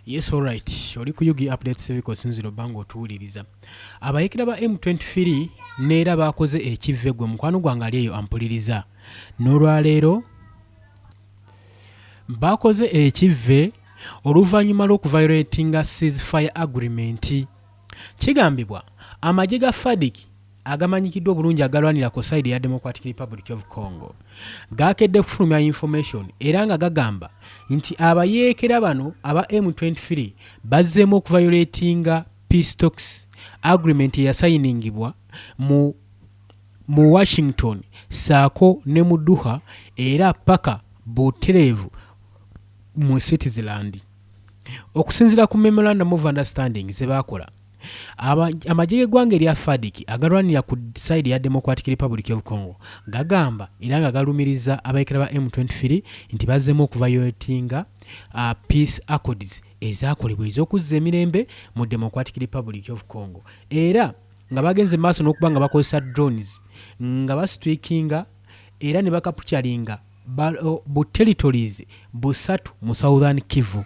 Yes, all right. Oli ku Yugi Update Civic Sinziro bango otuwuliriza. Abayekera ba M23 neera bakoze ekive gwe mukwano gwange ali eyo ampuliriza. N'olwaleero bakoze ekive oluvannyuma lw'okuviolatinga ceasefire agreement. Kigambibwa amagye ga FARDC agamanyikiddwa obulungi agalwanira ku side ya Democratic Republic of Congo gakedde kufulumya information era nga gagamba nti abayeekera bano aba M23 bazzeemu okuviolatinga peace talks agreement eyasayiningibwa mu Washington saako ne mu Doha era paka butereevu mu Switzerland. Okusinziira ku memorandum of understanding ze baakola amagye g'eggwanga erya FARDC agalwanira ku side ya Democratic Republic of Congo gagamba era nga galumiriza abayekera ba M23 nti bazzeemu okuviolatinga peace accords ezaakolebwa ez'okuzza emirembe mu Democratic Republic of Congo era nga bagenze maaso n'okuba nga bakozesa drones nga basitwikinga era ne bakapucaringa bu territories busatu mu Southern Kivu.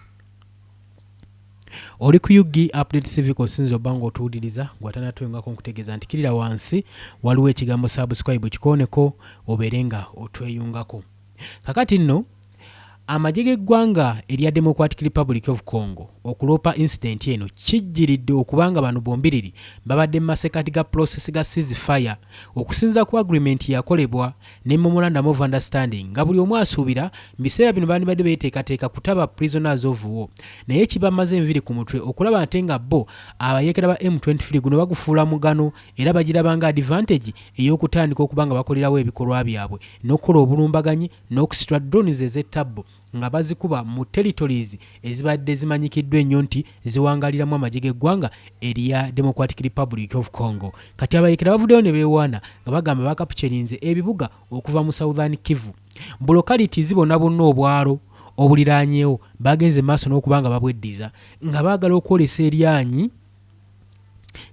Oli ku Yugi Update Civic Sinziro bango otuwuliriza gwatana twengako nkutegeeza nti kirira wansi waliwo ekigambo subscribe kikooneko obeere nga otweyungako. Kakati nno amagye g'eggwanga erya Democratic Republic of Congo okulopa incident eno kijjiridde okubanga bano bombiriri babadde mu masekati ga process ga ceasefire okusinza ku agreement yakolebwa ne memorandum of understanding nga buli omu asuubira mu biseera bino bandibadde beeteekateeka kutaba prisoners of war naye kibamaze enviri ku mutwe okulaba nte nga bo abayeekera ba M23 guno bagufuula mugano era bagirabanga advantage ey'okutandika okubanga bakolerawo ebikolwa byabwe n'okukola obulumbaganyi n'okusitula drones ez'ettabbo nga bazikuba mu territories ezibadde zimanyikiddwa ennyo nti ziwangaliramu amagye g'eggwanga erya Democratic Republic of Congo. Kati abayekera bavuddeyo ne beewaana nga bagamba bakapucerinze ebibuga okuva mu Southern Kivu. Bulokalities bonna bonna obwalo obuliraanyeewo bagenze maaso n'okubanga babweddiza nga baagala okwolesa eryanyi.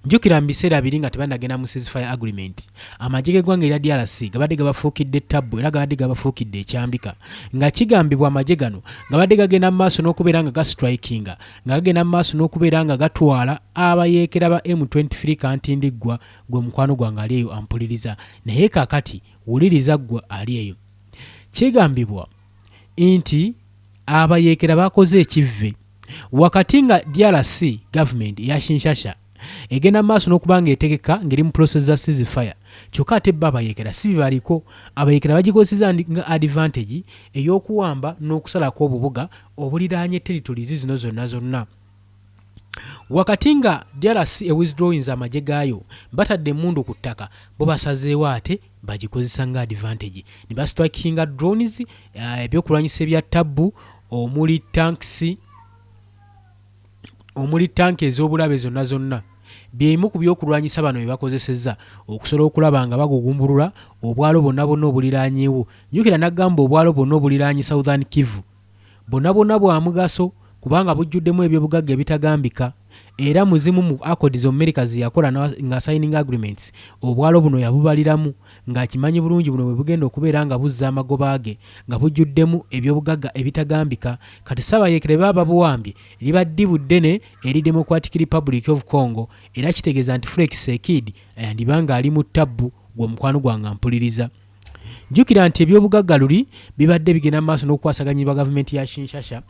Njukira mu biseera biri nga tebannagenda mu ceasefire agreement amagye g'eggwanga erya DRC gabadde gabafuukidde ettabbu era gabadde gabafuukidde ekyambika nga kigambibwa amagye gano gabadde gagenda mu maaso n'okubeera nga gastrikinga nga gagenda mu maaso n'okubeera nga gatwala abayeekera ba M23 kantindiggwa gwe mukwano gwange ali eyo ampuliriza naye kaakati wuliriza ggwe ali eyo. Kigambibwa nti abayeekera bakoze ekivve wakati nga DRC government ya Kinshasa egenda maaso n'okubanga etegeka ngeri mu process za ceasefire kyokka ate bo abayeekera si bibaliko. Abayeekera bagikozesa nga advantage ey'okuwamba n'okusalako obubuga obuliraanye territories zino zonna. Wakati nga DRC withdrawings amagye gaayo batadde emmundu ku ttaka bo basazeewo ate bagikozesa nga advantage ne bastrikinga drones ebyokulwanyisa ebya tabbu omuli tanki ez'obulabe zonna byemu ku byokulwanyisa bano bye bakozesezza okusobola okulaba nga bagugumbulula obwalo bonna obuliraanyeewo. Njukira n'agamba obwalo bonna obuliraanye Southern Kivu bonna bwa mugaso kubanga bujjuddemu ebyobugagga ebitagambika era muzimu mu accords America ziyakola nga signing agreements obwalo buno yabubaliramu ng'akimanyi bulungi buno bwe bugenda okubeera nga buzza amagoba ge nga bujjuddemu ebyobugagga ebitagambika. Kati Ssaabayeekera baba buwambye libaddibu ddene eri Democratic Republic of Congo era kitegeeza nti Felix Tshisekedi yandibanga ali mu ttabbu gwe mukwano gwange ampuliriza. Jjukira nti ebyobugagga luli bibadde bigenda mu maaso n'okukwasaganyibwa gavumenti ya Kinshasa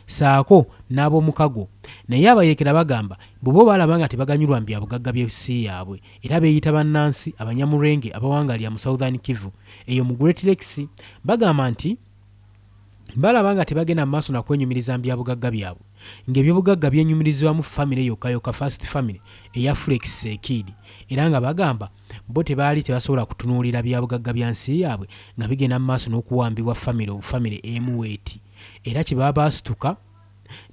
saako n'ab'omukago naye abayeekera bagamba bo balaba nga tebaganyulwa mu byabugagga by'ensi yaabwe era beeyita bannansi abanyamulenge abawangalira mu Southern Kivu eyo mu Great Lakes bagamba nti balaba nga tebagenda mu maaso nakwenyumiriza mu byabugagga byabwe ng'ebyobugagga byenyumirizibwamu famire yokka first family eya Felix Tshisekedi era nga bagamba bo tebaali tebasobola kutunuulira byabugagga bya nsi yaabwe nga bigenda mu maaso n'okuwambibwa famire emuweeti era kye baba basituka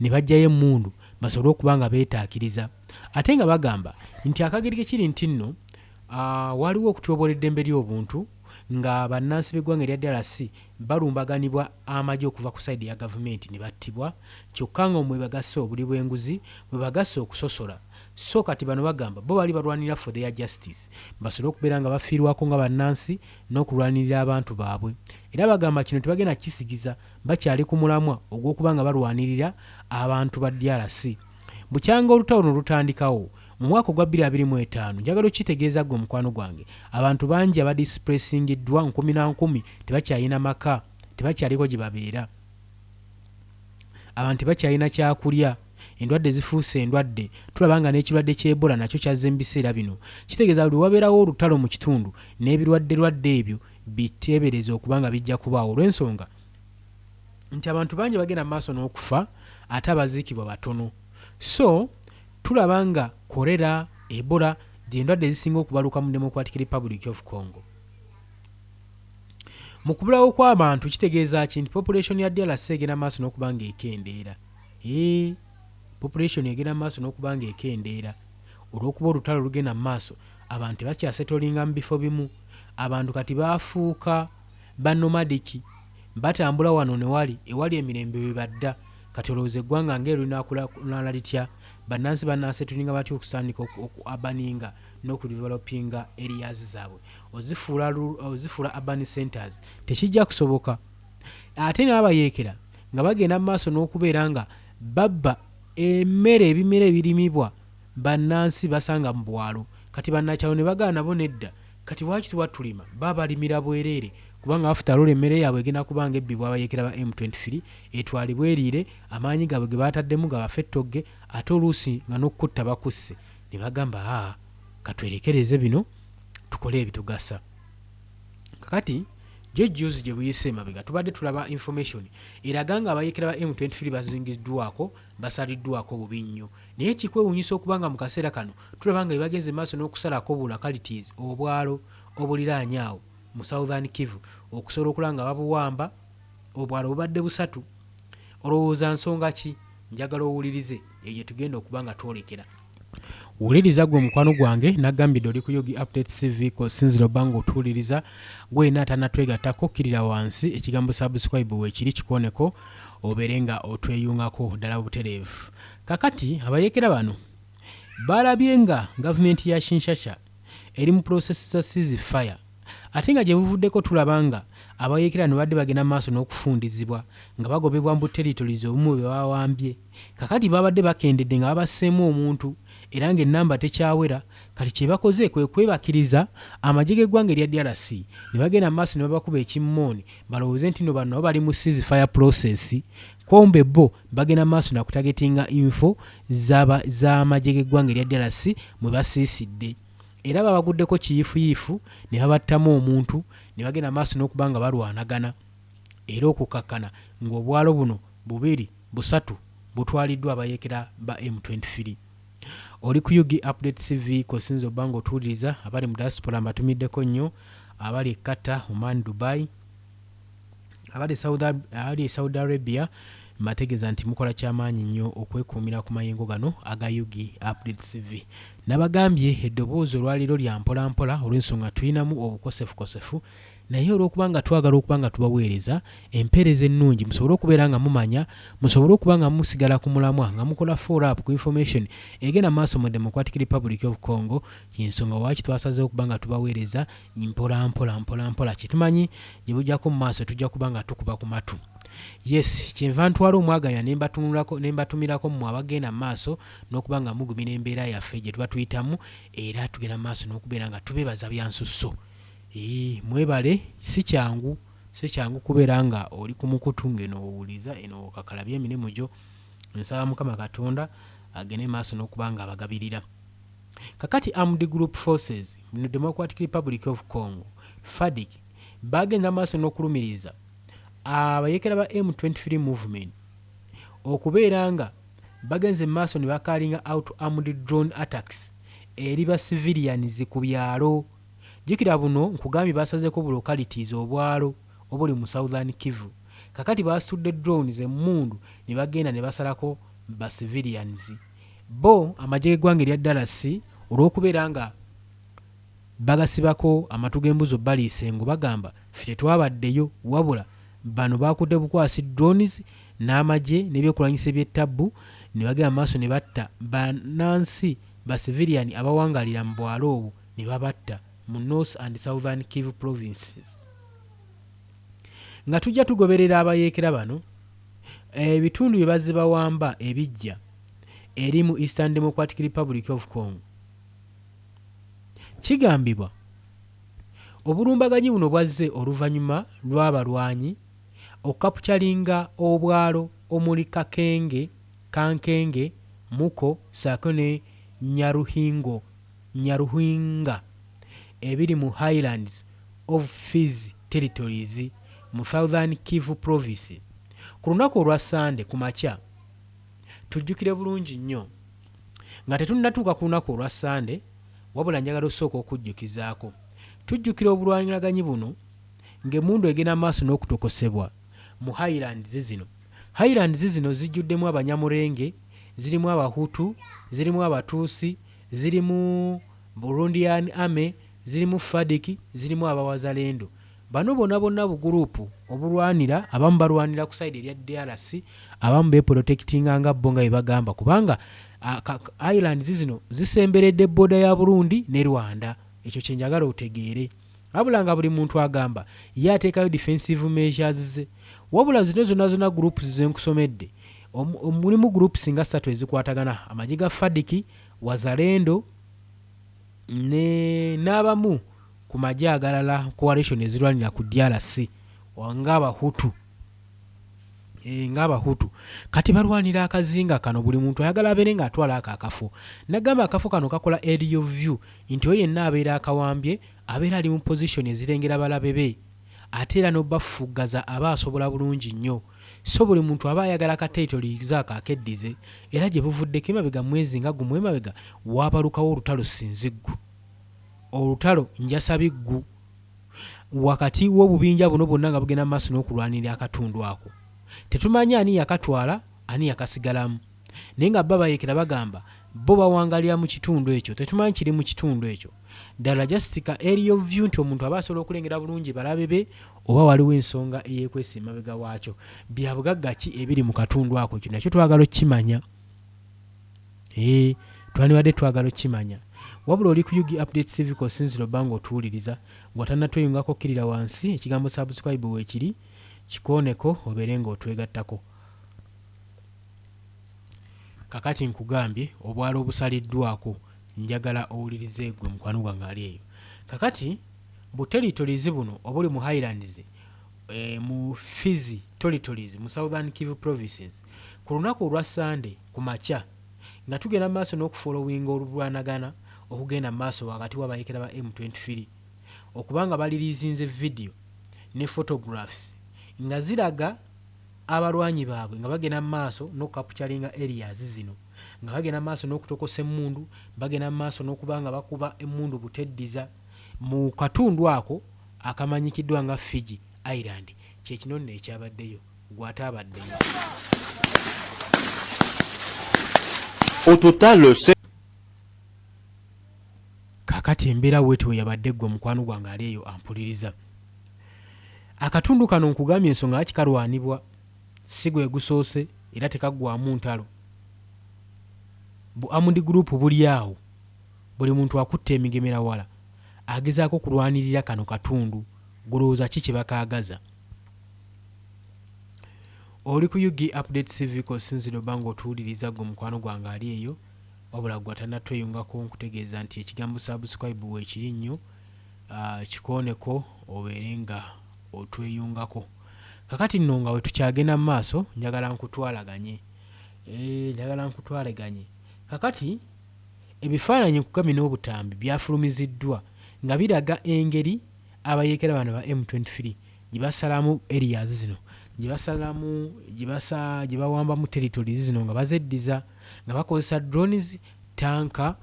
ne bajjayo emmundu basobole okuba nga beetaakiriza ate nga bagamba nti akageri kekiri nti nno waliwo okutyoboola eddembe ly'obuntu nga bannansi b'eggwanga erya DRC balumbaganibwa amagye okuva ku side ya gavumenti ne battibwa kyokka nga mwe bagasse obuli bw'enguzi mwe bagasse okusosola so kati bano bagamba bo bali balwanira for their justice basobole okubeera nga bafiirwako nga bannansi n'okulwanirira abantu baabwe era bagamba kino tebagenda kisigiza bakyali ku mulamwa ogw'okuba nga balwanirira abantu ba DRC bukyanga olutalo luno lutandikawo mu mwaka ogwa 2025 njagala okitegeeza gwe mukwano gwange abantu bangi abadisplacingiddwa 10,000 tebakyalina maka tebakyaliko gye babeera abantu tebakyalina kyakulya endwadde zifuuse endwadde tulaba nga n'ekirwadde ky'Ebola nakyo kyazze mu biseera bino kitegeeza buli wabeerawo olutalo mu kitundu n'ebirwadde ebyo biteebereza okuba nga bijja kubaawo olw'ensonga nti abantu bangi bagenda mu maaso n'okufa ate abaziikibwa batono so tulaba nga kolera Ebola endwadde ezisinga okubaluka mu Democratic Republic of Congo mu kubulawo kw'abantu kitegeeza ki nti population ya DRC egenda maaso n'okuba nga ekendeera population egenda maaso n'okuba nga ekendeera olw'okuba olutalo lugenda mu maaso abantu tebakyasetolinga mu bifo bimu abantu kati baafuuka banomadiki batambula wano ewali emirembe we badda kati olowooza eggwanga ng'erinakulala litya bannansi tulinga batya okusandika okuabaninga n'okudevelopinga areas zaabwe ozifuula urban centers tekijja kusoboka ate n'abayeekera nga bagenda mu maaso n'okubeera nga babba ebimera ebirimibwa bannansi basanga mu bwalo kati bannakyalo ne bagaana nabo nedda kati waki tuba tulima babalimira bwereere kubanga after all emmere yaabwe egenda kubanga ebbibwa abayeekera ba M23 etwalibwa eriire amaanyi gaabwe ge baataddemu nga bafettogge ate oluusi nga n'okukutta bakusse ne bagamba katwerekereze bino tukole ebitugasa kakati juzi gye buyise emabega tubadde tulaba information eraga nga abayeekera ba M23 bazingiddwako basaliddwako bubi nnyo naye kikwewuunyisa okuba nga mu kaseera kano tulaba nga bebagenze maaso n'okusalako bulacalities obwalo obuliraanyaawo mu Southern Kivu okusobola okulaba nga babuwamba obwalo bubadde busatu olowooza nsonga ki njagala owulirize eyo tugenda okuba nga twolekera wuliriza gwe mukwano gwange nagambidde oli ku Yogi Update TV ko sinziro bango otuwuliriza gwena atanatwegattako kirira wansi ekigambo subscribe weekiri kikoneko obeere nga otweyungako ddala butereevu kakati abayeekera bano balabye nga gavumenti ya Kinshasa eri mu process za ceasefire ate nga gye buvuddeko tulaba nga abayeekera ne badde bagenda maaso n'okufundizibwa nga bagobebwa mu territories obumu bwe bawambye kakati babadde bakendedde nga babasseemu omuntu era ng'ennamba tekyawera kati kye bakoze kwe kwebakiriza amagye g'eggwanga erya DRC ne bagenda maaso ne babakuba ekimmooni balowooze nti no bano nabo bali mu ceasefire process kombe bo bagenda maaso nakutagetinga info z'amagye g'eggwanga erya DRC mwe basiisidde era babaguddeko kiyifuyifu ne babattamu omuntu ne bagenda maaso n'okuba nga balwanagana era okukakkana ng'obwalo buno 2-3 butwaliddwa abayeekera ba M23 oli ku Yogi Update TV ko sinzo bango otuwuliriza abali mu diaspora mbatumiddeko nnyo abali Qatar, Oman, Dubai abali Saudi Arabia mbategeeza nti mukola kyamaanyi nnyo okwekuumira ku mayengo gano aga Yogi Update TV nabagambye eddoboozi olwaliro lya mpolampola olw'ensonga tulinamu obukosefukosefu naye olw'okuba nga twagala okuba nga tubaweereza empeereza ennungi musobole okubeera nga mumanya musobole okuba nga musigala ku mulamwa nga mukola follow up ku information egenda maaso mu Democratic Republic of Congo y'ensonga waaki twasazeewo okuba nga tubaweereza mpolampola kitumanyi gye bujjako mu maaso tujja kuba nga tukuba ku matu yes kyenva ntwala omwaganya nembatumirako mmwe abagenda mu maaso n'okuba nga mugumira embeera yaffe gye tuba tuyitamu era tugenda mu maaso n'okubeera nga tubeebaza byansusso mwebale si kyangu kubeera nga oli ku mukutu ng'eno owuliza eno okakalabya emirimu gyo nsaba Mukama Katonda agende maaso n'okuba nga abagabirira kakati Armed Group Forces mu Democratic Republic of Congo FARDC bagenda maaso n'okulumiriza abayeekera ba M23 movement okubeera nga bagenze maaso ne bakalinga out armed drone attacks eri ba civilians ku byalo jikira buno nkugambye basazeko bu localities obwalo obuli mu Southern Kivu kakati basudde drones emmundu ne bagenda ne basalako ba civilians bo amagye g'eggwanga erya DRC olw'okubeera nga bagasibako amatu g'embuzo baliisengo bagamba ffe twabaddeyo wabula bano bakudde bukwasi drones n'amagye n'ebyokulwanyisa eby'ettabbu ne bagenda maaso ne batta bannansi basivilian abawangalira mu bwalo obwo ne babatta mu North and Southern Kivu provinces. Nga tujja tugoberera abayeekera bano ebitundu bye bazze bawamba ebijja eri mu Eastern Democratic Republic of Congo. Kigambibwa obulumbaganyi buno bwazze oluvannyuma lw'abalwanyi okukapukyalinga obwalo omuli Kankenge, Muko, Sakone, Nyaruhinga ebiri mu Highlands of Fizi Territories mu Southern Kivu Province. Ku lunaku olwa Sande ku makya tujjukire bulungi nnyo nga tetunnatuuka ku lunaku olwa Sande, wabula njagala osooka okujjukizaako. Tujjukira obulwaniraganyi buno ng'emmundu egenda maaso n'okutokosebwa mu Highlands zino. Highlands zino zijjuddemu Abanyamulenge, zirimu Abahutu, zirimu Abatuusi, zirimu Burundian Army, zirimu FARDC, zirimu Abawazalendo. Bano bonna buguruupu obulwanira, abamu balwanira ku side erya DRC, abamu beprotectinga nga bo nga bye bagamba, kubanga Highlands zino zisemberedde bboda ya Burundi ne Rwanda. Ekyo kye njagala otegeere. Wabula nga buli muntu agamba ye ateekayo defensive measures ze. Wabula zino zonna groups ze nkusomedde, mulimu groups nga 3 ezikwatagana: amagye ga FARDC, Wazalendo n'abamu ku magye agalala coalition ezirwanira ku DRC ng'Abahutu. Ng'Abahutu kati balwanira akazinga kano, buli muntu ayagala abeere ng'atwala akafo. Nagamba akafo kano kakola aerial view nti oyo yenna abeera akawambye abeera ali mu position ezirengera balabe be, ate era n'obafuggaza aba asobola bulungi nnyo. So buli muntu aba ayagala akaterritorize akeddize, era gye buvuddeko emabega mwezi nga gumu emabega waabalukawo olutalo Sinziggu, olutalo Njasabiggu, wakati w'obubinja buno bwonna nga bugenda maaso n'okulwanira akatundu ako. Tetumanyi ani yakatwala ani yakasigalamu, naye nga babayekera bagamba bo bawangalira mu kitundu ekyo. Tetumanyi kiri mu kitundu ekyo ddala, jastika aerial view nti omuntu aba asobola okulengera bulungi balabe be, oba waliwo ensonga eyeekwesa emabega waakyo. Bya bugagga ki ebiri mu katundu ako? Ekyo nakyo twagala okukimanya. Twandibadde twagala okukimanya. Wabula oli ku UG Update TV osinzira obbanga otuwuliriza, ng'otannatweyungako kirira wansi ekigambo subscribe weekiri kikooneko obeere ng'otwegattako. Kakati nkugambye obwalo obusaliddwako, njagala owulirize gwe mukwano gwange ali eyo. Kakati bu territories buno obuli mu Highlands, mu Fizi Territories mu Southern Kivu Provinces, ku lunaku olwa Sande ku makya nga tugenda maaso n'okufollowinga olulwanagana okugenda maaso wakati w'abayeekera ba M23, okubanga baliriizinze video ne photographs nga ziraga abalwanyi baabwe nga bagenda maaso n'okukapukyalinga areas zino, nga bagenda maaso n'okutokosa emmundu, bagenda maaso n'okubanga bakuba emmundu buteddiza mu katundu ako akamanyikiddwa nga Fiji Island. Kye kino nno ekyabaddeyo, gw'ate abaddeyo. Au total, kakati embeera weetwe yabadde gwe mukwano gwange ali eyo ampuliriza. Akatundu kano nkugambye ensonga lwaki kalwanibwa si gwe gusoose era tekaggwamu ntalo. Bu Armed Group buli awo, buli muntu akutte emigemera wala agezaako kulwanirira kano katundu. Gulowooza ki kye bakaagaza? Oli ku UG Update TV osinzira obbanga otuwuliriza gwe mukwano gwange ali eyo, wabula gwe atannatweyungako nkutegeeza nti ekigambo subscribe weekiri nnyo, kikooneko obeere nga otweyungako. Kakati nno nga we tukyagenda mu maaso, njagala nkutwalaganye. Kakati ebifaananyi nkugambye n'obutambi byafulumiziddwa nga biraga engeri abayeekera bano ba M23 gye basalamu areas zino, gye bawamba mu territories zino nga bazeddiza, nga bakozesa drones, tanka,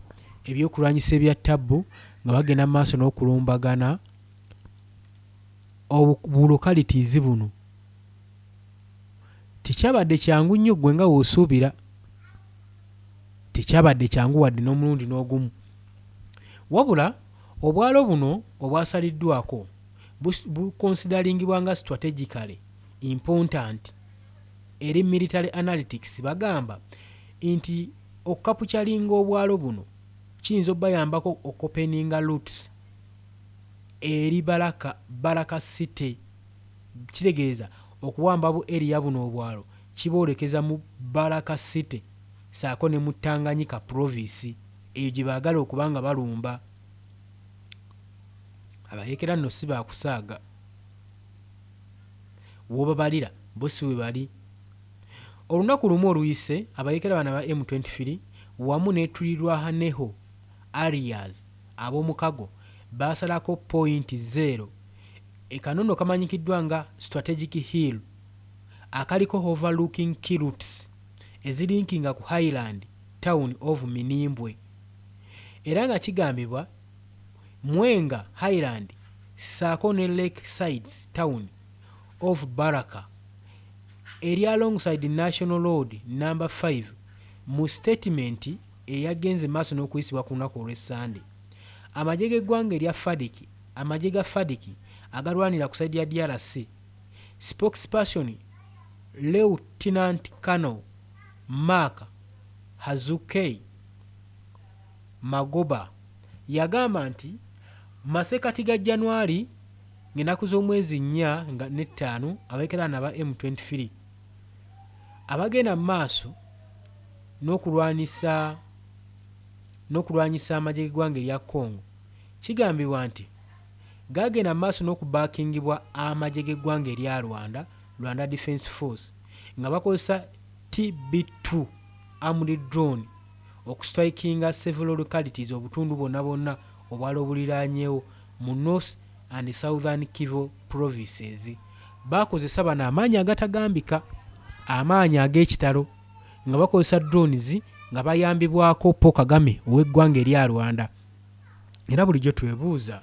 ebyokulwanyisa ebya tabbu, nga bagenda mu maaso n'okulumbagana obulokalities buno. Tekyabadde kyangu nnyo gwe nga w'osuubira, tekyabadde kyangu wadde n'omulundi n'ogumu, wabula obwalo buno obwasaliddwako bukonsidaringibwa nga strategically important eri military analytics. Bagamba nti okukapukyalinga obwalo buno kiyinza obbayambako okopeninga routes eri Baraka City. Kitegeeza okuwamba bu area buno obwalo kiboolekeza mu Baraka City saako ne mu Tanganyika province eyo gye baagala okuba nga balumba. Abayeekera nno si baakusaaga, w'obabalira bo si we bali. Olunaku lumu oluyise abayeekera bano aba M23 wamu n'etulirwa Haneho Arias ab'omukago baasalako point 0 ekanono kamanyikiddwa nga Strategic Hill akaliko overlooking key routes ezilinkinga ku Highland town of Minimbwe, era nga kigambibwa Mwenga Highland saako ne Lakeside town of Baraka eri alongside National Road number 5. Mu statement eyagenze maaso n'okuyisibwa ku lunaku olw'Essande, amagye g'eggwanga erya FADC, amagye ga FADC agalwanira ku saidi ya DRC, spokesperson Lieutenant Colonel Mark Hazuki Magoba yagamba nti masekati ga January ng'ennaku z'omwezi 4 ne 5 abayeekera aba M23 abagenda mu maaso n'okulwanyisa amagye g'eggwanga erya Congo, kigambibwa nti gagenda mu maaso n'okubaakingibwa amagye g'eggwanga erya Rwanda Defence Force nga bakozesa TB2 armored drone okustrikinga several localities obutundu bonna obwalo obuliraanyeewo mu North and Southern Kivu provinces. Bakozesa bano amaanyi agatagambika, amaanyi ag'ekitalo nga bakozesa drones nga bayambibwako Paul Kagame ow'eggwanga erya Rwanda. Era bulijjo twebuuza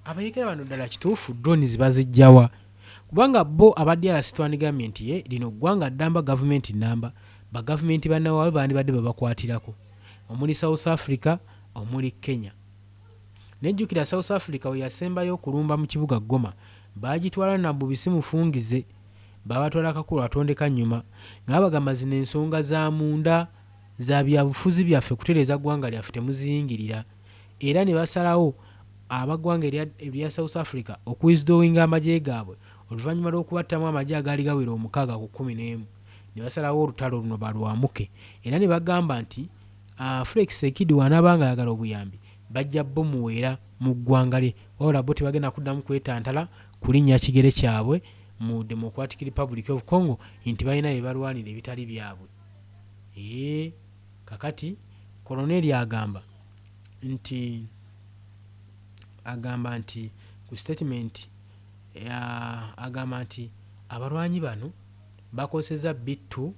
abayeekera bano ddala kituufu drones bazijjawa? Kubanga bo aba DRC twandigambye nti lino ggwanga ddamba gavumenti nnamba, bagavumenti bannawaabwe bandibadde babakwatirako, omuli South Africa, omuli Kenya. Nejjukira South Africa we yasembayo okulumba mu kibuga Goma, baagitwala na bubisi mufungize, babatwala akakulu atondeka nnyuma nga bagamba zino ensonga za munda za byabufuzi byaffe kutereeza ggwanga lyaffe temuziyingirira, era ne basalawo abaggwanga erya South Africa okuwithdrawinga amagye gaabwe oluvannyuma lw'okubattamu amagye agaali gawera 6 ku 11. Ne basalawo olutalo luno balwamuke, era ne bagamba nti Felix Tshisekedi wanaabanga ayagala obuyambi bajja bomuweera mu ggwanga lye, wabula bo tebagenda kuddamu kwetantala kulinnya kigere kyabwe mu Democratic Republic of Congo nti balina bye balwanira ebitali byabwe. Kakati koloneli agamba nti ku statement agamba nti abalwanyi bano bakozesezza B2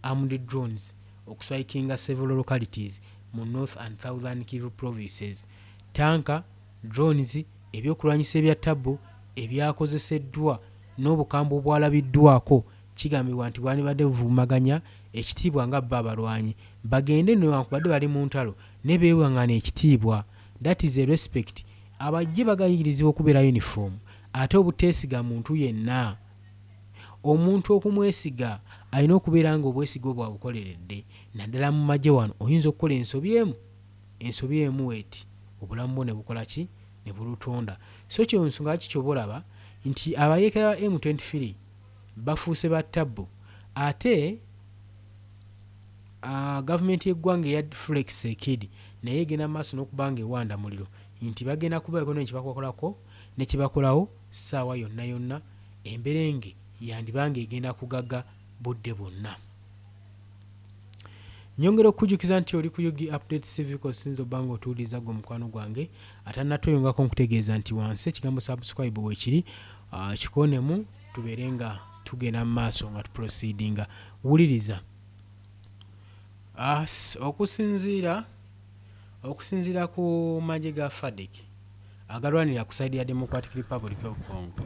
armored drones okustrikinga several localities mu North and Southern Kivu provinces. Tanka, drones, ebyokulwanyisa ebya tabbu ebyakozeseddwa n'obukambwe obwalabiddwako kigambibwa nti bwandibadde buvumaganya ekitiibwa nga bba abalwanyi bagende newankubadde bali mu ntalo ne beewaŋŋana ekitiibwa. That is a respect. Abajje bagayirizibwa okubeera uniform ate obuteesiga muntu yenna. Omuntu okumwesiga alina okubeera nga obwesiga obwabukoleredde, naddala mu magye wano oyinza okukola ensobi emu weeti obulamu bwo ne bukola ki ne bulutonda. So kyo nsonga kikyobolaba nti abayeekera M23 bafuuse battabbu ate gavumenti y'eggwanga eya Felix Tshisekedi naye egenda mu maaso n'okubanga ewanda muliro nti bagenda kubaako nekibakolako nekibakolawo ssaawa yonna emberenge yandibanga egenda kugaga budde bwonna. Nyongera okujjukiza nti oli ku Yugi Update Civic osinza obbanga otuwuliriza gwe mukwano gwange atannatweyongako nkutegeeza nti wansi ekigambo subscribe weekiri kikonemu tubeere nga tugenda mu maaso nga tuproceedinga. Wuliriza okusinziira ku magye ga FADC agalwanira ku saidi ya Democratic Republic of Congo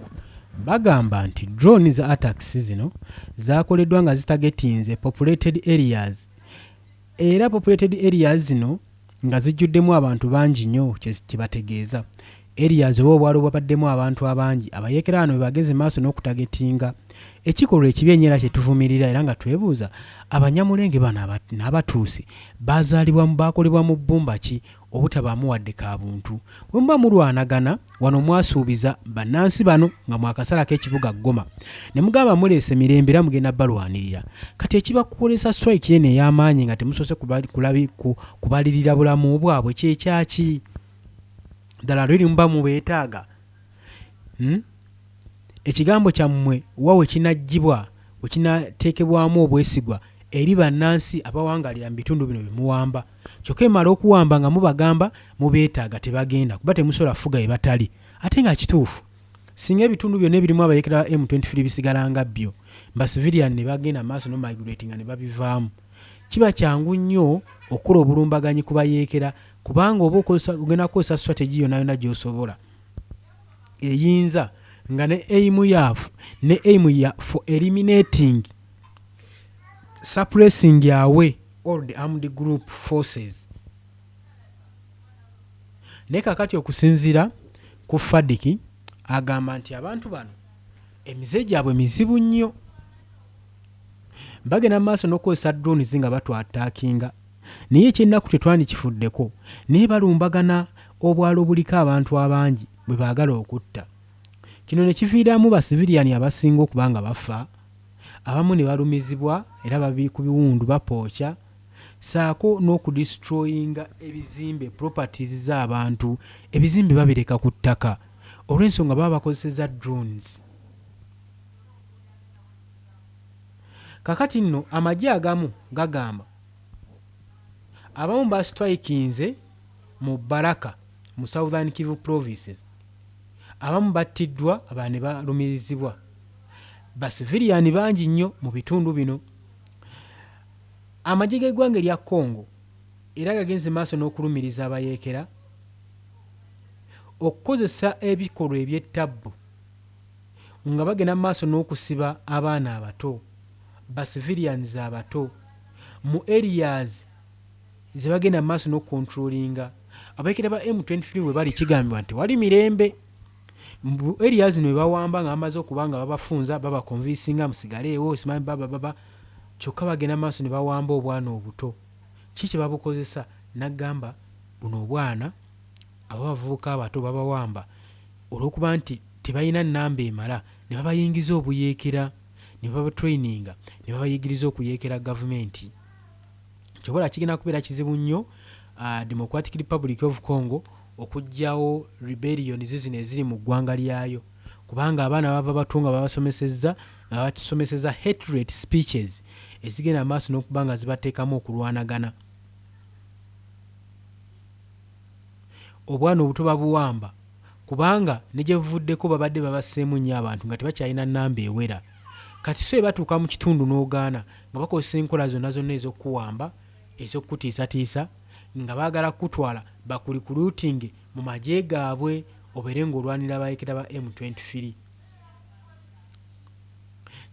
bagamba nti drone za attacks zino zakoleddwa nga zitagetinze populated areas, era populated areas zino nga zijjuddemu abantu bangi nnyo kyebategeeza areas oba obwalo bwabaddemu abantu abangi. Abayeekera bano bageze maaso n'okutagetinga ekikolwa ekibi ennyo kye tuvumirira era nga twebuuza abanyamulenge bano n'abatuusi baakolebwa mu bbumba ki obutabaamu wadde ka buntu. bwe muba mulwanagana wano mwasuubiza bannansi bano nga mwakasalako ekibuga Goma ne mugamba muleese mirembe era mugenda balwanirira, kati ekibakukolesa strike yene ey'amaanyi nga temusoose kubalirira bulamu bwabwe kyekyaki ddala lweri muba mubeetaaga. Ekigambo kyammwe wawe kinaggyibwa we kinateekebwamu obwesigwa eri bannansi abawangalira mu bitundu bino bye muwamba, kyokka emala okuwamba nga mubagamba mubeetaaga tebagenda kuba temusobola fuga bye batali. Ate nga kituufu singa ebitundu byonna ebirimu abayeekera ba M23 bisigala nga byo ba civilian ne bagenda maaso no migrating ne babivaamu, kiba kyangu nnyo okukola obulumbaganyi ku bayeekera kubanga oba ogenda kukozesa strategy yonna yonna gy'osobola eyinza nga ne aim yaafu ne aim ya for eliminating suppressing away all the armed group forces. Ne kakati okusinziira ku Fadiki agamba nti abantu bano emize gyabwe mizibu nnyo, bagenda maaso n'okukozesa drones nga batwataakinga, naye ekyennaku tetwandikifuddeko naye balumbagana obwalo buliko abantu abangi bwe baagala okutta. Kino ne kiviiramu ba civilian abasinga okuba nga bafa, abamu ne balumizibwa era babiri ku biwundu bapookya, saako n'okudestroyinga ebizimbe properties z'abantu. Ebizimbe babireka ku ttaka olw'ensonga baba bakozeseza drones. Kakati nno amagye agamu gagamba abamu bastrikinze mu Baraka mu Southern Kivu provinces, abamu battiddwa abalala ne balumirizibwa. Basiviliani bangi nnyo mu bitundu bino. Amagye g'eggwanga erya Congo era gagenze maaso n'okulumiriza abayeekera okukozesa ebikolwa eby'ettabbu nga bagenda maaso n'okusiba abaana abato, basivilians abato mu areas ze bagenda maaso n'okukontrolinga. Abayeekera ba M23 we bali kigambibwa nti wali mirembe mu areas zino bawamba nga bamaze okuba nga babafunza babakonvinsinga musigaleewo simanyi baba kyokka bagenda maaso ne bawamba obwana obuto. Kiki babukozesa? Nagamba buno obwana abavubuka abato babawamba olw'okuba nti tebalina nnamba emala ne babayingiza obuyeekera ne babatraininga ne babayigiriza okuyeekera gavumenti. Kyobola kigenda kubeera kizibu nnyo Democratic Republic of Congo okugyawo rebellion zino eziri mu ggwanga lyayo kubanga abaana bava batunga babasomesezza nga batusomeseza hatred speeches ezigenda maaso n'okuba nga zibateekamu okulwanagana. Obwana obuto babuwamba kubanga ne gye buvuddeko babadde babasseemu nnyo abantu nga tebakyalina nnamba ewera. Kati so batuuka mu kitundu n'ogaana nga bakozesa enkola zonna ez'okukuwamba ez'okutiisatiisa nga baagala kutwala bakulikuluutinge mu magye gaabwe obeere ng'olwanira abayeekera ba M23.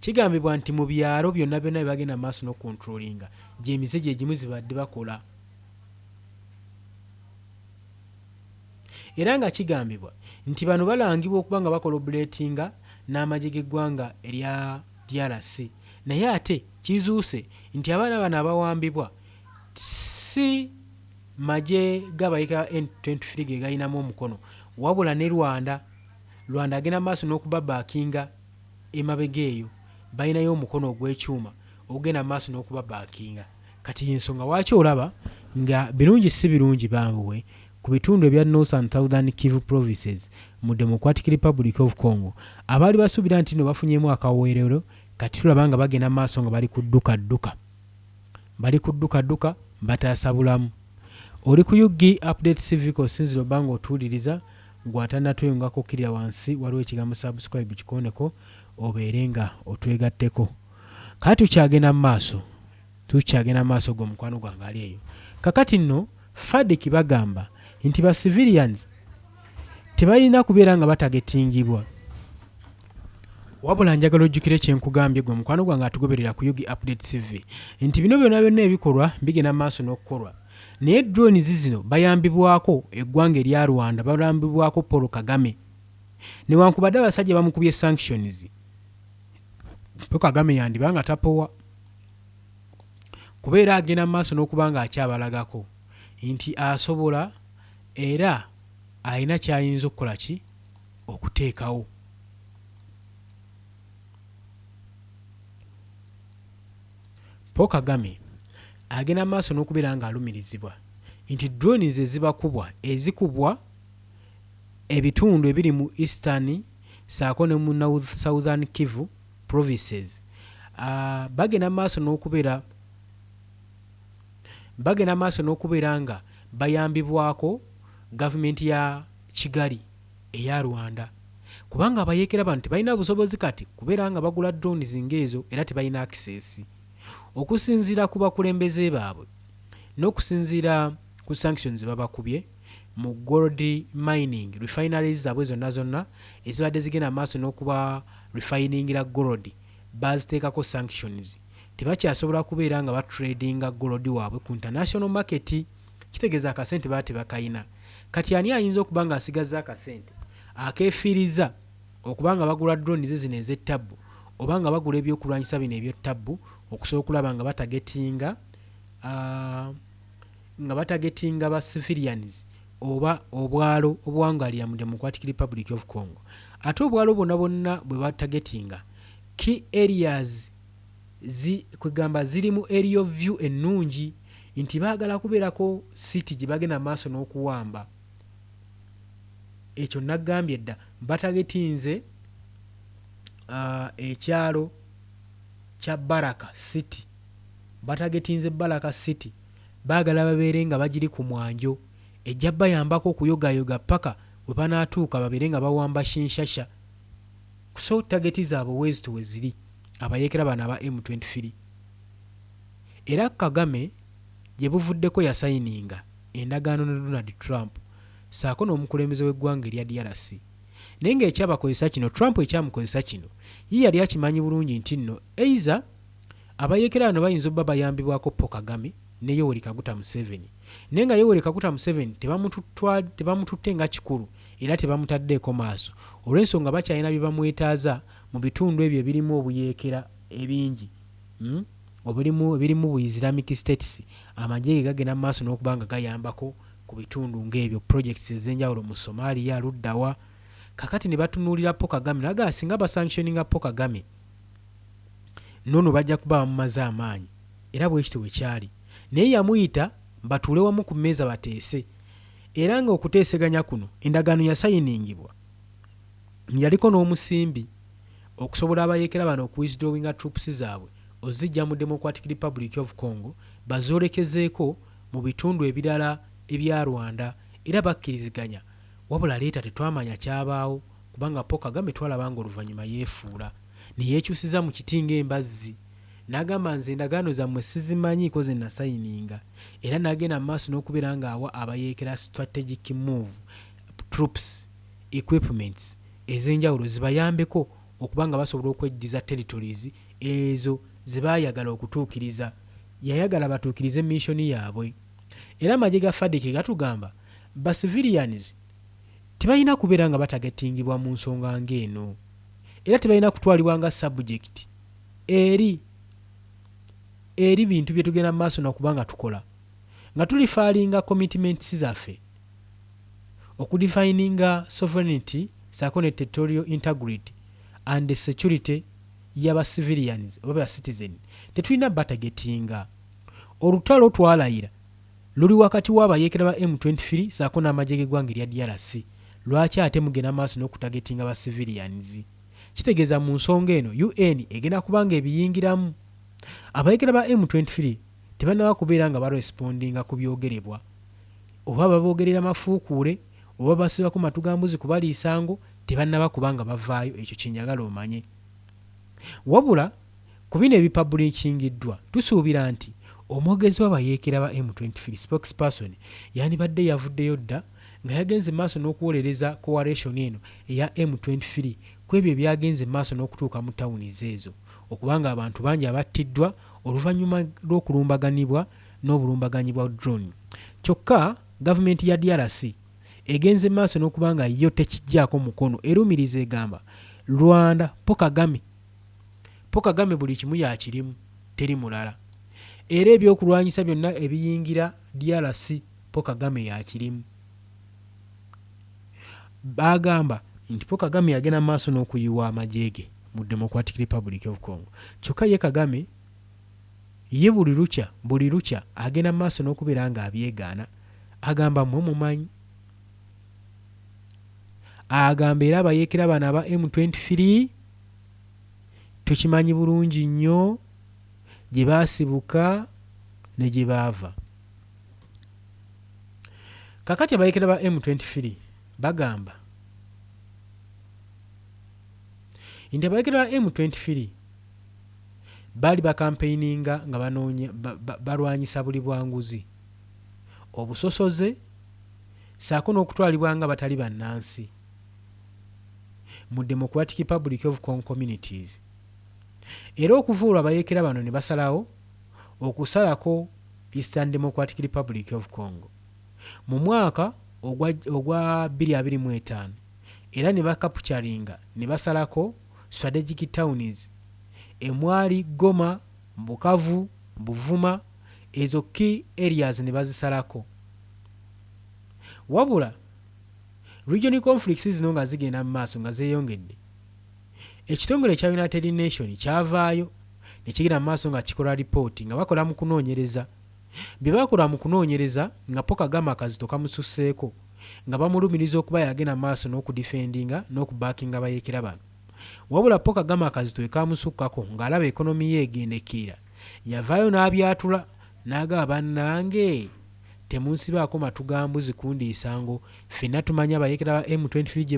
Kigambibwa nti mu byalo byonna byonna bye bagenda maaso n'okontrolinga gy'emize gye gimu zibadde bakola. Era nga kigambibwa nti bano balangibwa okuba nga bakolobuleetinga n'amagye g'eggwanga erya DRC, naye ate kizuuse nti abaana bano abawambibwa si magye g'abayeekera M23 ge galinamu omukono wabula ne Rwanda agenda maaso n'okubabaakinga emabega eyo, balinayo omukono ogw'ekyuma ogenda maaso n'okubabaakinga. Kati y'ensonga lwaki olaba nga birungi si birungi bambuwe ku bitundu ebya North and Southern Kivu provinces mu Democratic Republic of Congo abaali basuubira nti no bafunyemu akaweerero, kati tulaba nga bagenda maaso nga bali kudduka bataasa bulamu. Oli ku UG Update TV osinzira obanga otuwuliriza gw'atannatweyungako okkirira wansi waliwo ekigambo subscribe kikooneko obeere nga otwegatteko. Kati tukyagenda maaso gwo mukwano gwange ali eyo. Kakati nno Fadiki bagamba nti ba civilians tebalina kubeera nga batagetingibwa, wabula njagala ojjukire kyenkugambye gwe mukwano gwange atugoberera ku UG Update TV nti bino byonna ebikolwa bigenda maaso n'okukolwa, naye drones zino bayambibwako eggwanga erya Rwanda, bayambibwako Paul Kagame newankubadde abasajja bamukubye sanctions Paul Kagame yandibanga tapowa kubeera agenda maaso n'okuba nga akyabalagako nti asobola era alina kyayinza okukola ki okuteekawo. Paul Kagame agenda maaso n'okubeera nga alumirizibwa nti drones ezikubwa ebitundu ebiri mu Eastern saako ne mu Southern Kivu provinces bagenda maaso n'okubeera nga bayambibwako gavumenti ya Kigali eya Rwanda kubanga abayeekera bano tebalina busobozi kati kubeera nga bagula drones ng'ezo era tebalina access. Okusinziira ku bakulembeze baabwe n'okusinziira ku sanctions babakubye mu gold mining refineries zaabwe zonna ezibadde zigenda maaso n'okuba refiningira gold baziteekako sanctions, tebakyasobola kubeera nga batradinga gold waabwe ku international market. Kitegeeza akasente baba tebakayina. Kati ani ayinza okuba nga asigazza akasente akeefiiriza okuba nga bagula drones zino ez'ettabbu oba nga bagula ebyokulwanyisa bino eby'ettabbu okusobola okulaba nga batagetinga ba civilians oba obwalo obuwangalira mu Democratic Republic of Congo. Ate obwalo bonna bwe batagetinga key areas kwegamba ziri mu area of view ennungi nti baagala kubeerako city gye bagenda maaso n'okuwamba. Ekyo nagambye dda batagetinze ekyalo kya Baraka City, batagetinze Baraka City baagala babeere nga bagiri ku mwanjo ejja bayambako okuyogayoga paka bwe banaatuuka babeere nga bawamba Kinshasa. So tageti zaabwe weezito we ziri abayeekera bano aba M23. Era Kagame gye buvuddeko yasayininga endagaano ne Donald Trump saako n'omukulembeze w'eggwanga erya DRC. Naye ng'ekyabakozesa kino, Trump ekyamukozesa kino ye yali akimanyi bulungi nti nno eiza abayeekera bano bayinza obba bayambibwako Paul Kagame ne Yoweri Kaguta Museveni. Naye nga Yoweri Kaguta Museveni tebamututte nga kikulu era tebamutaddeeko maaso olw'ensonga bakyalina bye bamwetaaza mu bitundu ebyo ebirimu obuyeekera ebingi ebirimu bu Islamic States. Amagye ge gagenda maaso n'okuba nga gayambako ku bitundu ng'ebyo projects ez'enjawulo mu Somalia luddawa. Kakati ne batunuulira Paul Kagame naga singa basanctioninga Paul Kagame nono bajja kuba bamumaze amaanyi era bwekityo bwe kyali. Naye yamuyita batuule wamu ku mmeeza bateese era nga okuteeseganya kuno endagaano yasayiningibwa yaliko n'omusimbi okusobola abayeekera bano okuwithdrawinga troops zaabwe ozijja mu Democratic Republic of Congo bazoolekezeeko mu bitundu ebirala ebya Rwanda era bakkiriziganya. Wabula leeta tetwamanya kyabaawo kubanga Paul Kagame twalaba nga oluvannyuma yeefuula ne yeekyusiza mu kiti ng'embazzi n'agamba nze endagaano zammwe sizimanyiiko ze nasayininga era n'agenda mu maaso n'okubeera ng'awa abayeekera strategic move troops equipments ez'enjawulo zibayambeko okuba nga basobola okwejjiza territories ezo ze baayagala okutuukiriza. Yayagala batuukirize missoni yaabwe era amagye ga FARDC gatugamba ba civilians tebalina kubeera nga batagetingibwa mu nsonga ng'eno era tebalina kutwalibwa nga subject eri bintu bye tugenda mu maaso n'okuba nga tukola nga tulifaalinga commitments zaffe okudefininga sovereignty saako ne territorial integrity and security y'aba civilians oba ba citizen. Tetulina batagetinga. Olutalo twalayira luli wakati w'abayeekera ba M23 saako n'amagye g'eggwanga erya DRC. Lwaki ate mugenda maaso n'okutagetinga ba civilians? Kitegeeza mu nsonga eno UN egenda kubanga ebiyingiramu. Abayeekera ba M23 tebannaba kubeera nga barespondinga ku byogerebwa oba baboogerera mafuukuule oba basibako matugambuzi kubaliisango tebannaba kubanga bavaayo. Ekyo kyenjagala omanye. Wabula ku bino ebipabulikingiddwa tusuubira nti omwogezi w'abayeekera ba M23 spokesperson yandibadde yavuddeyo dda nga yagenze maaso n'okuwolereza coalition eno eya M23 ku ebyo ebyagenze maaso n'okutuuka mu tawuni ezo okubanga abantu bangi abattiddwa oluvannyuma lw'okulumbaganibwa n'obulumbaganyi bwa drone. Kyokka gavumenti ya DRC egenze maaso n'okuba nga yo tekijjaako mukono erumiriza egamba Rwanda Paul Paul Kagame buli kimu yakirimu teri mulala era ebyokulwanyisa byonna ebiyingira DRC Paul Kagame yakirimu. Bagamba nti Paul Kagame yagenda mu maaso n'okuyiwa amajege mu Democratic Republic of Congo. Kyokka ye Kagame ye buli lukya agenda mu maaso n'okubeera nga abyegaana. Agamba mmwe mumanyi. Agamba era abayeekera bano aba M23 tukimanyi bulungi nnyo gye baasibuka ne gye baava. Kakati abayeekera ba M23 bagamba nti abayeekera ba M23 baali bakampeininga nga banoonya balwanyisa buli bwanguzi, obusosoze saako n'okutwalibwa nga batali bannansi mu Democratic Republic of Congo communities. Era okuvuula abayeekera bano ne basalawo okusalako Eastern Democratic Republic of Congo mu mwaka ogwa 2025 era ne bakapucharinga ne basalako strategic towns emwali Goma, Bukavu, Buvuma, ezo key areas ne bazisalako. Wabula regional conflicts zino nga zigenda mu maaso nga zeeyongedde, ekitongole kya United Nations kyavaayo ne kigenda mu maaso nga kikola ripooti nga bakola mu kunoonyereza. Bye bakola mu kunoonyereza nga Paul Kagame akazito kamususseeko nga bamulumiriza okuba yagenda mu maaso n'okudifendinga n'okubaakinga abayeekera bano. Wabula Paul Kagame akazito ekamusukkako ng'alaba ekonomi ye egendekirira, yavaayo n'abyatula n'agaba bannange temunsibaako matugambuzi kundiisango, ffenna tumanya abayeekera ba M23 gye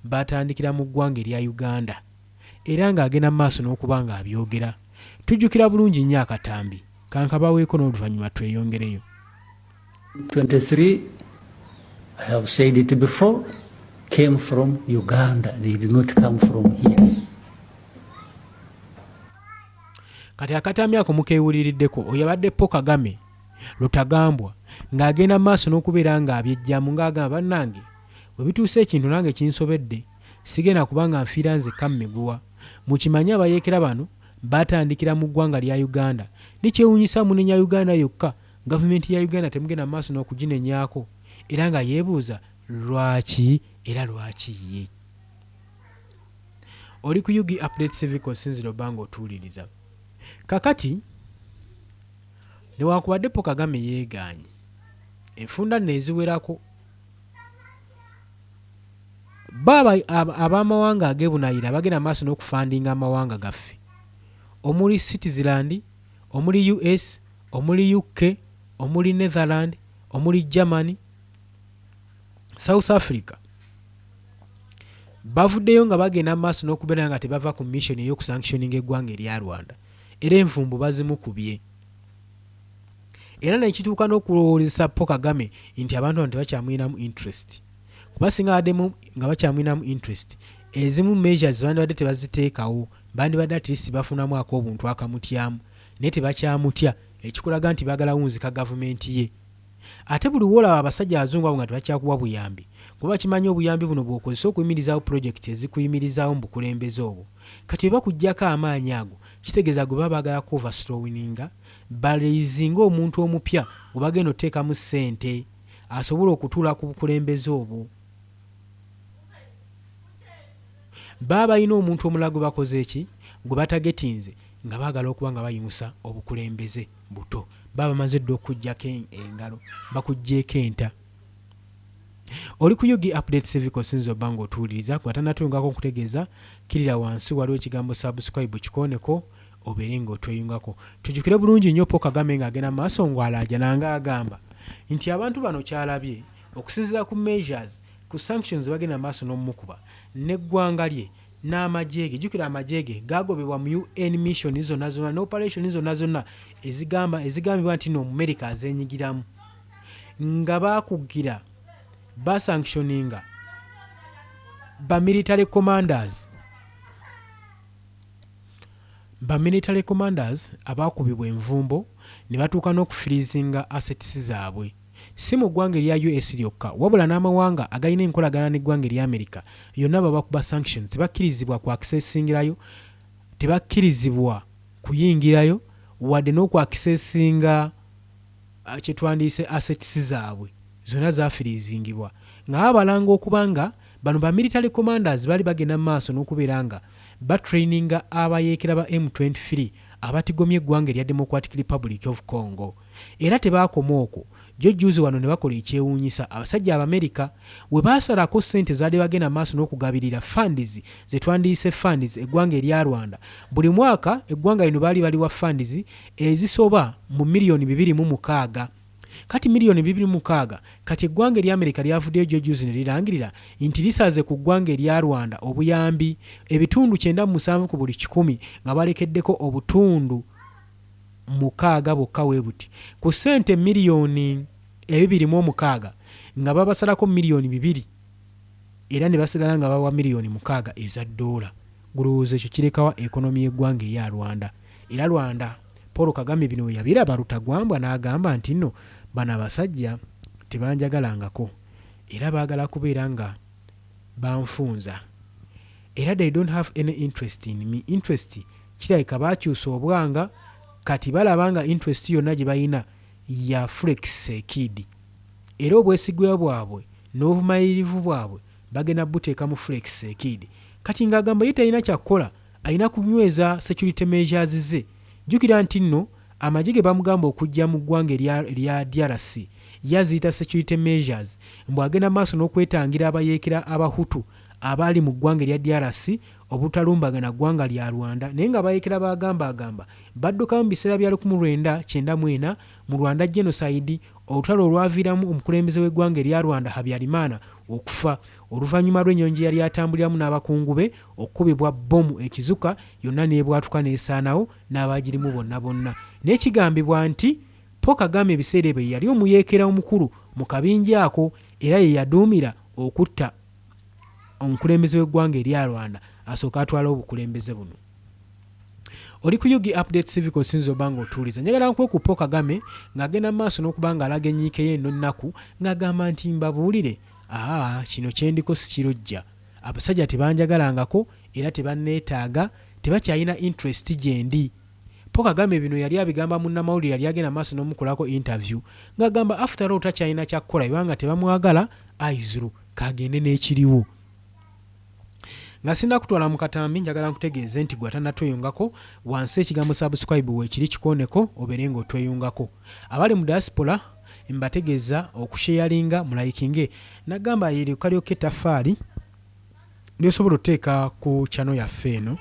batandikira mu ggwanga erya Uganda era ng'agenda mu maaso n'okuba nga abyogera. Tujjukira bulungi nnyo akatambi kankabaweeko n'oluvannyuma tweyongereyo. 23, I have said it before, came from Uganda. They did not come from here. Kati akatambi ako mukeewuliriddeko oyo abadde Paul Kagame Lutagambwa ng'agenda maaso n'okubeera nga abyejjamu ng'agamba bannange bwe bituuse ekintu nange kinsobedde sigenda kubanga nfiira nze kammiguwa. Mukimanyi abayeekera bano batandikira mu ggwanga lya Uganda. Nikyewuunyisa munenya Uganda yokka, gavumenti ya Uganda temugenda maaso n'okuginenyaako era nga yeebuuza lwaki era lwaki ye. Oli ku Yugi Update Civic osinzira obanga otuuliriza. Kakati newankubadde Paul Kagame yeegaanye enfunda nno eziwerako, ab'amawanga ag'ebunayira bagenda maaso n'okufandinga amawanga gaffe omuli Switzerland, omuli US, omuli UK, omuli Netherland, omuli Germany, South Africa. Bavuddeyo nga bagenda maaso n'okubeera nga tebava ku mission ey'okusanctioninga eggwanga erya Rwanda era envumbu bazimukubye. Era nekituuka n'okulowooleza Paul Kagame nti abantu bano tebakyamwinamu interest. Kuba singa baddemu nga bakyamwinamu interest, ezimu measures bandibadde tebaziteekawo, bandibadde at least bafunamu ak'obuntu akamutyamu, naye tebakyamutya, ekikulaga nti baagala wunzika gavumenti ye. Ate buli woolaba abasajja abazungu abo nga tebakyakuwa buyambi, kuba kimanyi obuyambi buno bw'okozesa okuyimirizaawo projekiti ezikuyimirizaawo mu bukulembeze obwo. Kati bwe bakuggyako amaanyi ago, kitegeeza gwe baba baagala ku overslowinga baleezinga omuntu omupya gwe bagenda oteekamu ssente asobola okutuula ku bukulembeze obwo. Baba balina omuntu omulala gwe bakoze eki gwe batagetinze nga baagala okuba nga bayimusa obukulembeze buto. Baba bamaze dda okuggyako engalo bakuggyeko enta. Oli ku Yugi Update Civic osinza obanga otuuliriza kwatanatuyungako okutegeeza kirira wansi waliwo ekigambo subscribe kikooneko obeere ng'otweyungako. Tujjukire bulungi nnyo Paul Kagame ng'agenda mu maaso ng'alaaja nanga agamba nti abantu bano kyalabye okusinziira ku measures ku sanctions bagenda maaso n'omukuba n'eggwanga lye n'amajeege. Jjukira amajeege gaagobebwa mu UN mission zonna zonna n'operation zonna zonna ezigambibwa nti America azeenyigiramu nga baakugira basanctioninga military commanders abaakubibwa envumbo ne batuuka n'okufirizinga assets zaabwe, si mu ggwanga erya US lyokka wabula n'amawanga agalina enkolagana n'eggwanga erya America yonna babakuba sanctions bakkirizibwa ku accessingirayo tebakkirizibwa kuyingirayo wadde n'okwakisesinga kyetwandiise assets zaabwe zonna zafiriizingibwa nga babalanga okuba nga bano ba military commanders bali bagenda mu maaso n'okubeera nga batraininga abayeekera ba M23 abatigomye eggwanga erya Democratic Republic of Congo. Era tebaakoma okwo, jjojjuuzi wano ne bakola ekyewuunyisa abasajja Abamerika we baasalako ssente zaali bagenda maaso n'okugabirira funds ze twandiise funds eggwanga erya Rwanda. Buli mwaka eggwanga lino baali baliwa funds ezisoba mu miliyoni 2.6. Kati miliyoni 2.6 kati eggwanga erya Amerika lyavuddeyo jjojjuuzi ne lirangirira nti lisaze ku ggwanga erya Rwanda obuyambi ebitundu 97 ku buli 100 nga balekeddeko obutundu 6 bokka bwe buti ku ssente miliyoni 2.6 nga babasalako miliyoni 2 era ne basigala nga bawa miliyoni 6 eza dola. Gulowooza ekyo kirekawa ekonomi y'eggwanga erya Rwanda. Era Rwanda Paul Kagame bino yabiraba Lutagwambwa n'agamba nti nno bano abasajja tebanjagalangako era baagala kubeera nga banfunza era they don't have any interest in me. Interest kirabika baakyusa obwanga kati balaba nga interest yonna gye balina ya Felix Sekidi era obwesigwa bwabwe n'obumayirivu bwabwe bagenda buteeka mu Felix Sekidi. Kati ng'agamba ye talina kyakkola, alina kunyweza security measures ze. Jjukira nti nno amagye ge bamugamba okujja mu ggwanga erya DRC yaziyita security measures mbw agenda maaso n'okwetangira abayeekera Abahutu abali mu ggwanga erya DRC obutalumbagana ggwanga lya Rwanda naye nga abayeekera bagamba badduka mu biseera bya 1994 mu Rwanda genocide olutalo olwaviiramu omukulembeze w'eggwanga erya Rwanda Habyarimana okufa oluvannyuma lw'ennyonyi yali atambuliramu n'abakungu be okukubibwa bbomu ekizuka yonna n'ebwatuka n'esaanawo n'abagirimu bonna n'ekigambibwa nti Paul Kagame ebiseera ebyo yali omuyeekera omukulu mu kabinja ako era ye yaduumira okutta omukulembeze w'eggwanga erya Rwanda asooka atwala obukulembeze buno. Oli ku Yugi Update Civic osinza obanga otuuliza. Njagala nkwe ku Paul Kagame ng'agenda mu maaso n'okuba ng'alaga enyiike ye eno nnaku ng'agamba nti mbabuulire kino kyendiko sikirojja. Abasajja tebanjagalangako era tebanneetaaga, tebakyalina interest gye ndi. Paul Kagame bino yali abigamba munnamawulire yali agenda maaso n'omukolako interview ng'agamba after all takyalina kyakkola ebanga tebamwagala aizuru kagende n'ekiriwo. Nga sinna kutwala mu katambi njagala nkutegeeze nti gwe atannatweyungako wansi ekigambo subscribe weekiri kikoneko obeere ng'otweyungako. Abali mu diaspora mbategeeza okusharinga mulayikinge nagamba yeri kalyoke tafaali lyosobola oteeka ku channel yaffe eno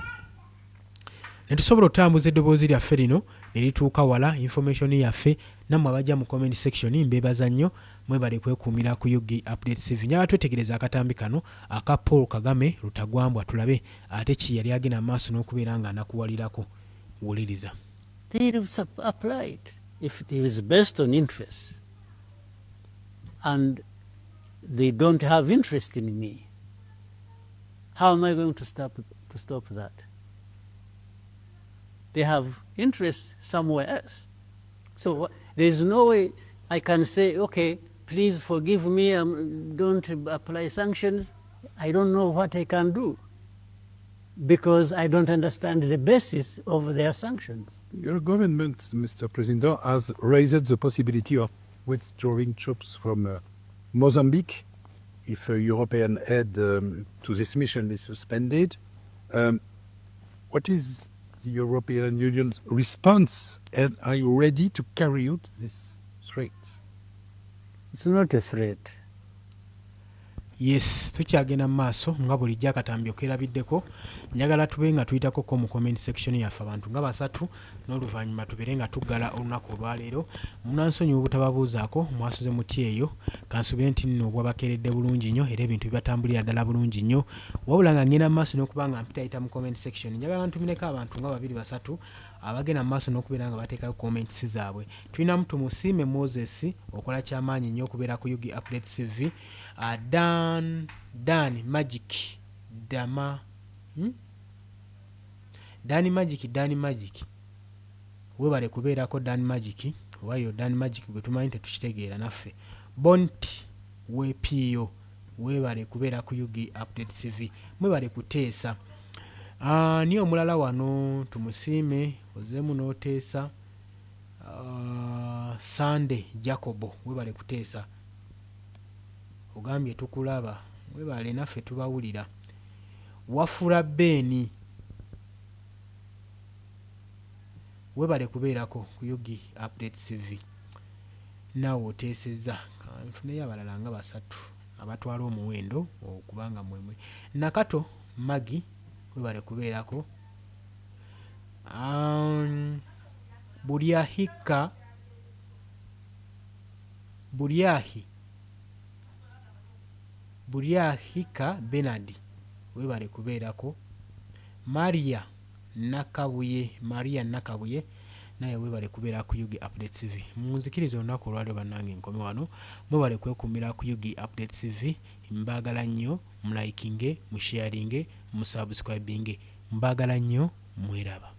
ne tusobola otambuza eddoboozi lyaffe lino ne lituuka wala information yaffe nammwe abajja mu comment section mbeebaza nnyo mwebale kwekuumira ku Yugi Update TV. Njagala twetegereza akatambi kano aka Paul Kagame Lutagwambwa tulabe ate ki yali agenda mu maaso n'okubeera nga anakuwalirako. Wuliriza. They have applied if it is based on interest and they don't have interest in me. How am I going to stop that? They have interest somewhere else. So there's no way I can say, okay, please forgive me, don't apply sanctions. I don't know what I can do because I don't understand the basis of their sanctions. Your government, Mr. President, has raised the possibility of withdrawing troops from Mozambique if European aid to this mission is suspended. What is the European Union's response, and are you ready to carry out this threat? It's not a threat. Yes, tukyagenda mu maaso nga bulijjo akatambi okerabiddeko. Njagala tube nga tuyitako mu comment section yaffe abantu nga basatu n'oluvannyuma tubeere nga tuggala olunaku olwaleero. Munansonyiwa obutababuuzaako mwasuze muti eyo kansubire nti nno obwabakeeredde bulungi nnyo era ebintu bibatambulira ddala bulungi nnyo wabula nga ngenda mu maaso n'okuba nga mpitayita mu comment section. Njagala ntumireko abantu nga 2-3 abagenda mu maaso n'okubeera nga bateekayo comments zaabwe. Tulinamu tumusiime Moses okola kyamaanyi nnyo okubeera ku Yugi Update TV. Dan Magic Dan Magic webale kubeerako Dan Magic wayo Dan Magic gwe tumanyi tetukitegeera naffe. Bonti wepiyo webale kubeera ku Yugi Update TV mwebale kuteesa. Niyo omulala wano tumusiime ozeemu n'oteesa Sande Jacobo webale kuteesa ogambye tukulaba webale naffe tubawulira. Wafula Beni webale kubeerako ku Yugi Update TV naawe oteesezza nfuneyo abalala nga 3 abatwala omuwendo okubanga mwemwe. Nakato Magi webale kubeerako. Buryahika Benard webale kubeerako. Maria Nakabuye naye webale kubeera ku Yugi Update TV. Munzikiriza olunaku olwaliro bannange nkome wano mwebale kwekumira ku Yugi Update TV. Mbagala nnyo mulayikinge musharinge musubscribinge mbagala nnyo mweraba.